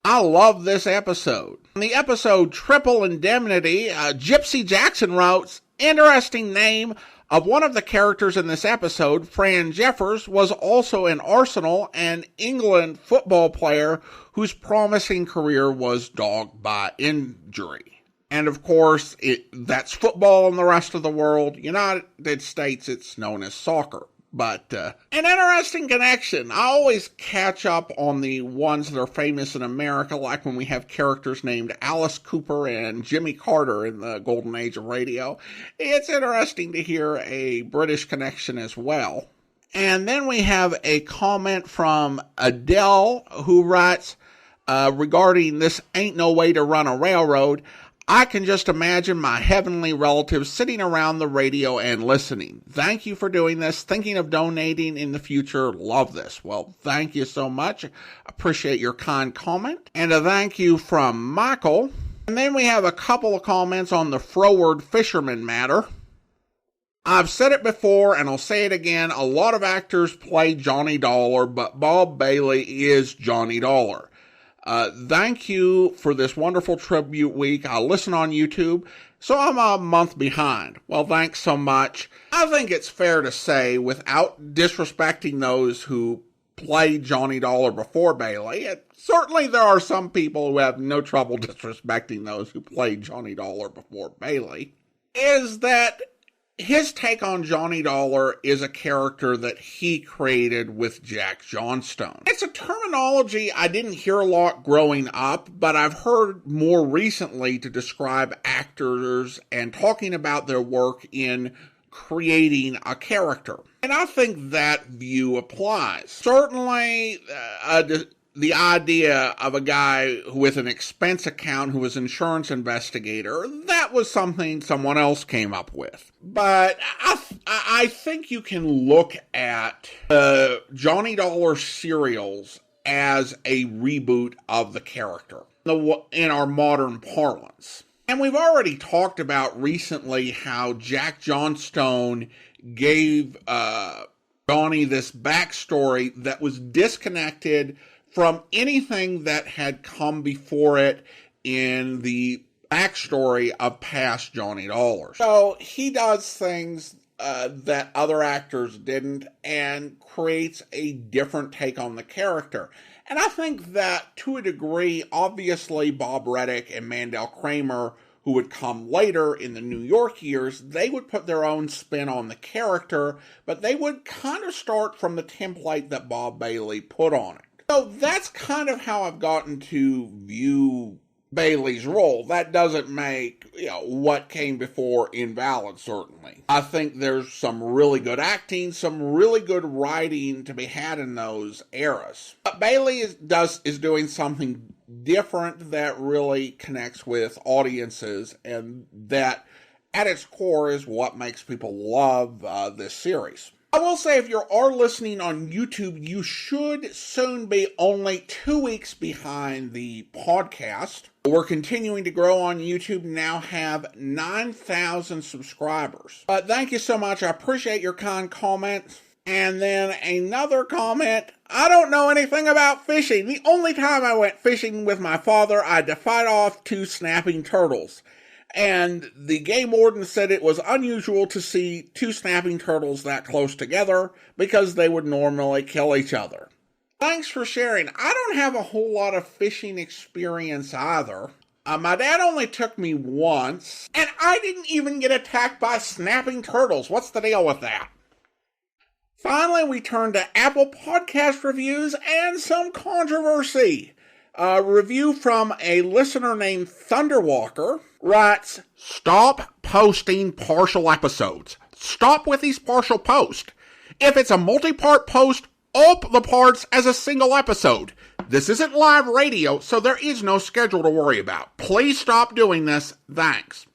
I love this episode. In the episode Triple Indemnity, Gypsy Jackson wrote, interesting name of one of the characters in this episode, Fran Jeffers, was also an Arsenal and England football player whose promising career was dogged by injury. And of course, that's football in the rest of the world. United States, it's known as soccer. But an interesting connection. I always catch up on the ones that are famous in America, like when we have characters named Alice Cooper and Jimmy Carter in the golden age of radio. It's interesting to hear a British connection as well. And then we have a comment from Adele, who writes, regarding this ain't no way to run a railroad, I can just imagine my heavenly relatives sitting around the radio and listening. Thank you for doing this. Thinking of donating in the future. Love this. Well, thank you so much. Appreciate your kind comment. And a thank you from Michael. And then we have a couple of comments on the Froward Fisherman matter. I've said it before, and I'll say it again, a lot of actors play Johnny Dollar, but Bob Bailey is Johnny Dollar. Thank you for this wonderful tribute week. I listen on YouTube, so I'm a month behind. Well, thanks so much. I think it's fair to say, without disrespecting those who played Johnny Dollar before Bailey, certainly there are some people who have no trouble disrespecting those who played Johnny Dollar before Bailey, is that his take on Johnny Dollar is a character that he created with Jack Johnstone. It's a terminology I didn't hear a lot growing up, but I've heard more recently to describe actors and talking about their work in creating a character. And I think that view applies. Certainly, the idea of a guy with an expense account who was an insurance investigator, that was something someone else came up with. But I think you can look at Johnny Dollar serials as a reboot of the character in our modern parlance. And we've already talked about recently how Jack Johnstone gave Johnny this backstory that was disconnected from anything that had come before it in the backstory of past Johnny Dollar. So he does things that other actors didn't and creates a different take on the character. And I think that, to a degree, obviously Bob Reddick and Mandel Kramer, who would come later in the New York years, they would put their own spin on the character, but they would kind of start from the template that Bob Bailey put on it. So that's kind of how I've gotten to view Bailey's role. That doesn't make, what came before invalid, certainly. I think there's some really good acting, some really good writing to be had in those eras. But Bailey is doing something different that really connects with audiences, and that at its core is what makes people love this series. I will say, if you are listening on YouTube, you should soon be only 2 weeks behind the podcast. We're continuing to grow on YouTube, now have 9,000 subscribers. Thank you so much. I appreciate your kind comments. And then another comment, I don't know anything about fishing. The only time I went fishing with my father, I had to fight off 2 snapping turtles. And the game warden said it was unusual to see 2 snapping turtles that close together because they would normally kill each other. Thanks for sharing. I don't have a whole lot of fishing experience either. My dad only took me once, and I didn't even get attacked by snapping turtles. What's the deal with that? Finally, we turn to Apple Podcast reviews and some controversy. A review from a listener named Thunderwalker writes, "Stop posting partial episodes. Stop with these partial posts. If it's a multi-part post, up the parts as a single episode. This isn't live radio, so there is no schedule to worry about. Please stop doing this. Thanks."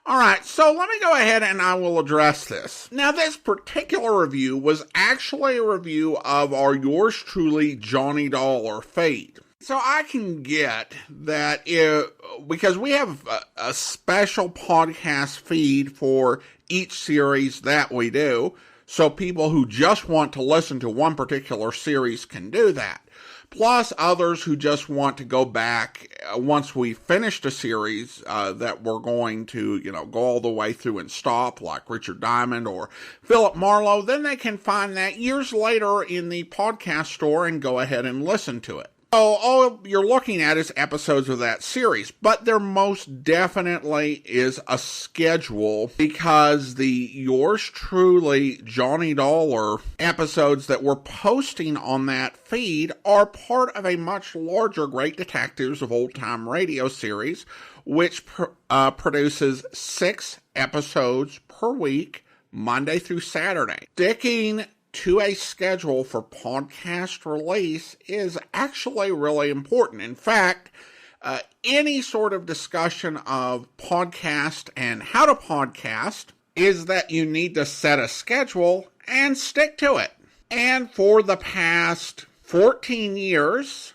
Alright, so let me go ahead and I will address this. Now, this particular review was actually a review of our yours truly Johnny Dollar feed. So I can get that because we have a special podcast feed for each series that we do, so people who just want to listen to one particular series can do that. Plus others who just want to go back once we finished a series that we're going to, go all the way through and stop, like Richard Diamond or Philip Marlowe, then they can find that years later in the podcast store and go ahead and listen to it. So all you're looking at is episodes of that series, but there most definitely is a schedule because the yours truly Johnny Dollar episodes that we're posting on that feed are part of a much larger Great Detectives of Old Time Radio series, which produces 6 episodes per week, Monday through Saturday. Sticking to a schedule for podcast release is actually really important. In fact, any sort of discussion of podcast and how to podcast is that you need to set a schedule and stick to it. And for the past 14 years,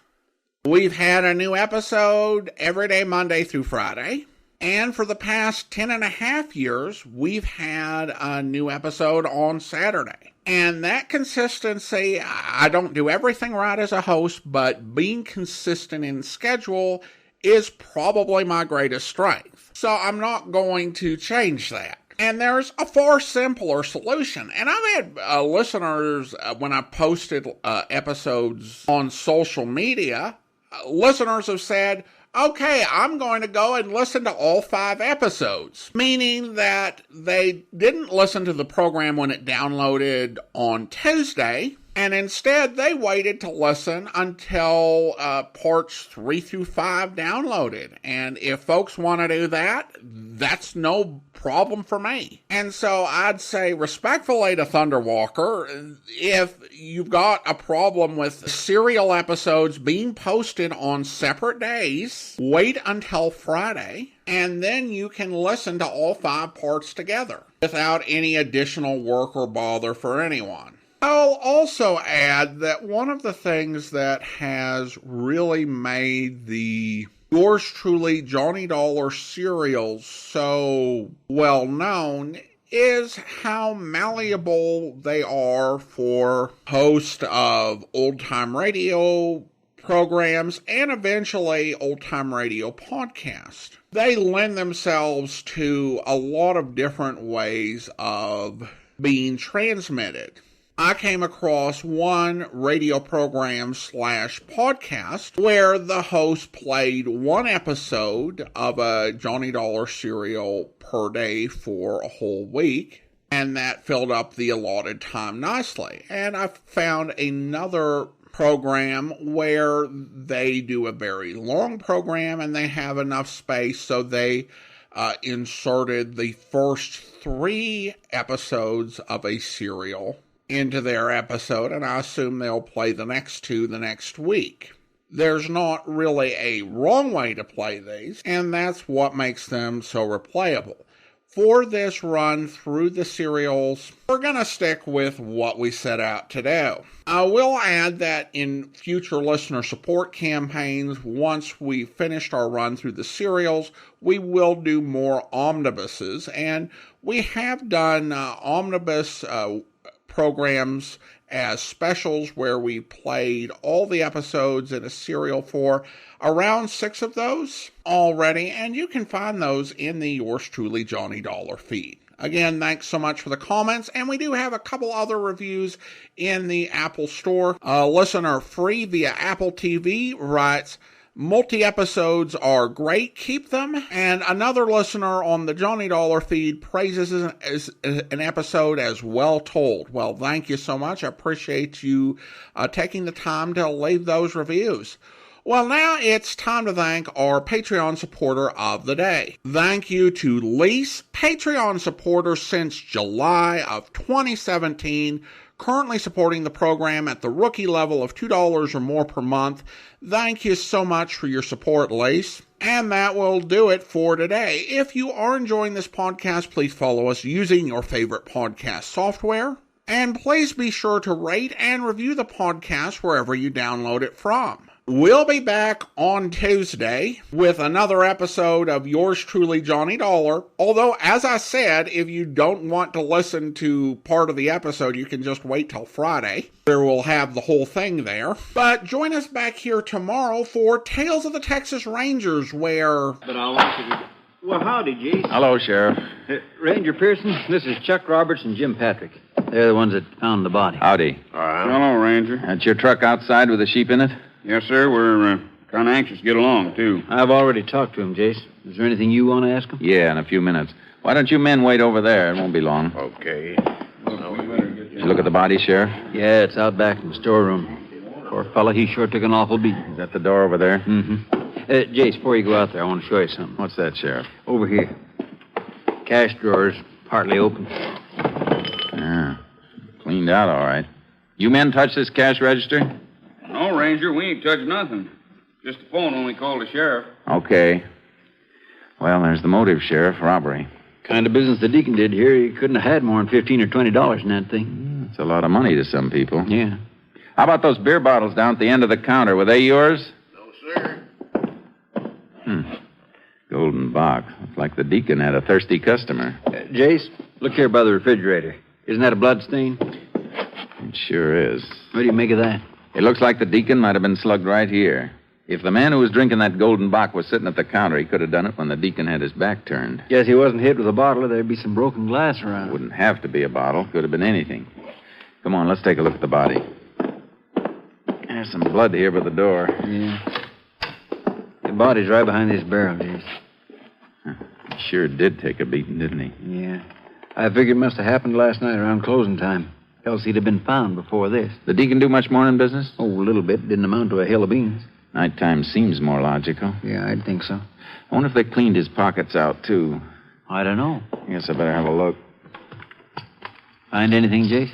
we've had a new episode every day, Monday through Friday. And for the past 10.5 years, we've had a new episode on Saturday. And that consistency, I don't do everything right as a host, but being consistent in schedule is probably my greatest strength. So I'm not going to change that. And there's a far simpler solution. And I've had listeners, when I posted episodes on social media, listeners have said, okay, I'm going to go and listen to all 5 episodes. Meaning that they didn't listen to the program when it downloaded on Tuesday, and instead they waited to listen until parts 3 through 5 downloaded. And if folks want to do that, that's no problem for me. And so I'd say respectfully to Thunderwalker, if you've got a problem with serial episodes being posted on separate days, wait until Friday, and then you can listen to all 5 parts together without any additional work or bother for anyone. I'll also add that one of the things that has really made the Yours Truly Johnny Dollar serials so well known is how malleable they are for hosts of old-time radio programs and eventually old-time radio podcasts. They lend themselves to a lot of different ways of being transmitted. I came across one radio program / podcast where the host played one episode of a Johnny Dollar serial per day for a whole week, and that filled up the allotted time nicely. And I found another program where they do a very long program and they have enough space, so they inserted the first 3 episodes of a serial into their episode, and I assume they'll play the next 2 the next week. There's not really a wrong way to play these, and that's what makes them so replayable. For this run through the serials, we're going to stick with what we set out to do. I will add that in future listener support campaigns, once we've finished our run through the serials, we will do more omnibuses, and we have done omnibus programs as specials where we played all the episodes in a serial for around 6 of those already, and you can find those in the Yours Truly Johnny Dollar feed. Again, thanks so much for the comments, and we do have a couple other reviews in the Apple Store. Listener Free via Apple TV writes, multi-episodes are great, keep them. And another listener on the Johnny Dollar feed praises an episode as well told. Well, thank you so much. I appreciate you taking the time to leave those reviews. Well, now it's time to thank our Patreon supporter of the day. Thank you to Lise, Patreon supporter since July of 2017, currently supporting the program at the rookie level of $2 or more per month. Thank you so much for your support, Lise. And that will do it for today. If you are enjoying this podcast, please follow us using your favorite podcast software. And please be sure to rate and review the podcast wherever you download it from. We'll be back on Tuesday with another episode of Yours Truly Johnny Dollar. Although, as I said, if you don't want to listen to part of the episode, you can just wait till Friday. There we'll have the whole thing there. But join us back here tomorrow for Tales of the Texas Rangers, where... But I want you to... Well, howdy, G. Hello, Sheriff. Ranger Pearson, this is Chuck Roberts and Jim Patrick. They're the ones that found the body. Howdy. Hello, Ranger. That's your truck outside with the sheep in it? Yes, sir. We're kind of anxious to get along, too. I've already talked to him, Jace. Is there anything you want to ask him? Yeah, in a few minutes. Why don't you men wait over there? It won't be long. Okay. Did you look at the body, Sheriff? Yeah, it's out back in the storeroom. Poor fella, he sure took an awful beating. Is that the door over there? Mm-hmm. Jace, before you go out there, I want to show you something. What's that, Sheriff? Over here. Cash drawers, partly open. Yeah. Cleaned out all right. You men touch this cash register? No, Ranger, we ain't touched nothing. Just the phone when we called the sheriff. Okay. Well, there's the motive, Sheriff. Robbery. Kind of business the deacon did here. He couldn't have had more than $15 or $20 in that thing. It's a lot of money to some people. Yeah. How about those beer bottles down at the end of the counter? Were they yours? No, sir. Golden box. Looks Looked like the deacon had a thirsty customer. Jace, look here by the refrigerator. Isn't that a blood stain? It sure is. What do you make of that? It looks like the deacon might have been slugged right here. If the man who was drinking that golden bock was sitting at the counter, he could have done it when the deacon had his back turned. Guess he wasn't hit with a bottle, or there'd be some broken glass around. It wouldn't have to be a bottle. Could have been anything. Come on, let's take a look at the body. There's some blood here by the door. Yeah. The body's right behind this barrel, Jace. He sure did take a beating, didn't he? Yeah. I figure it must have happened last night around closing time. Else he'd have been found before this. The deacon do much morning business? Oh, a little bit. Didn't amount to a hill of beans. Nighttime seems more logical. Yeah, I'd think so. I wonder if they cleaned his pockets out, too. I don't know. I guess I better have a look. Find anything, Jace?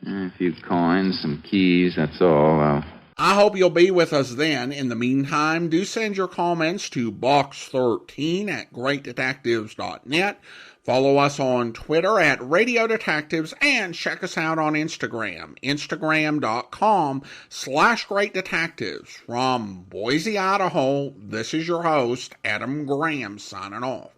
A few coins, some keys, that's all. I hope you'll be with us then. In the meantime, do send your comments to box13@greatdetectives.net. Follow us on Twitter at Radio Detectives and check us out on Instagram, instagram.com/Great Detectives. From Boise, Idaho, this is your host, Adam Graham, signing off.